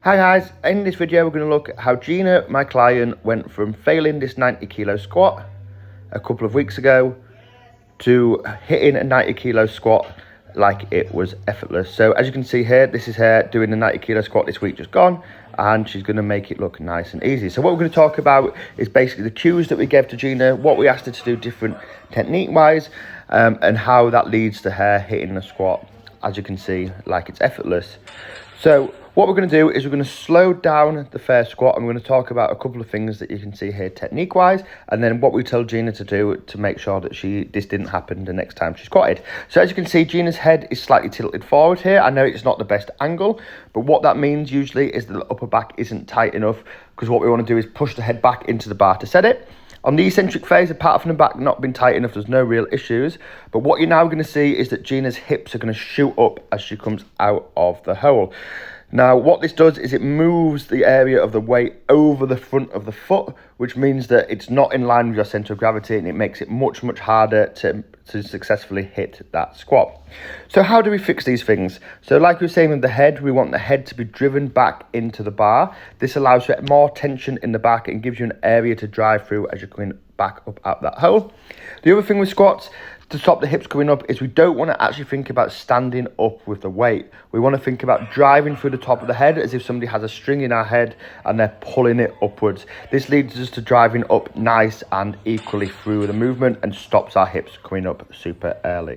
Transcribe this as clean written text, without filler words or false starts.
Hi guys, in this video we're going to look at how Gina, my client, went from failing this 90 kilo squat a couple of weeks ago to hitting a 90 kilo squat like it was effortless. So as you can see here, this is her doing the 90 kilo squat this week just gone, and she's going to make it look nice and easy. So what we're going to talk about is basically the cues that we gave to Gina, what we asked her to do different technique wise, and how that leads to her hitting the squat, as you can see, like it's effortless. So what we're going to do is we're going to slow down the first squat, and we're going to talk about a couple of things that you can see here technique wise, and then what we tell Gina to do to make sure that this didn't happen the next time she squatted. So as you can see, Gina's head is slightly tilted forward here. I know it's not the best angle, but what that means usually is that the upper back isn't tight enough, because what we want to do is push the head back into the bar to set it. On the eccentric phase, apart from the back not being tight enough, there's no real issues. But what you're now going to see is that Gina's hips are going to shoot up as she comes out of the hole. Now, what this does is it moves the area of the weight over the front of the foot, which means that it's not in line with your center of gravity, and it makes it much, much harder to successfully hit that squat. So how do we fix these things? So like we were saying with the head, we want the head to be driven back into the bar. This allows for more tension in the back and gives you an area to drive through as you're coming back up out that hole. The other thing with squats, to stop the hips coming up, is we don't want to actually think about standing up with the weight. We want to think about driving through the top of the head as if somebody has a string in our head and they're pulling it upwards. This leads us to driving up nice and equally through the movement and stops our hips coming up super early.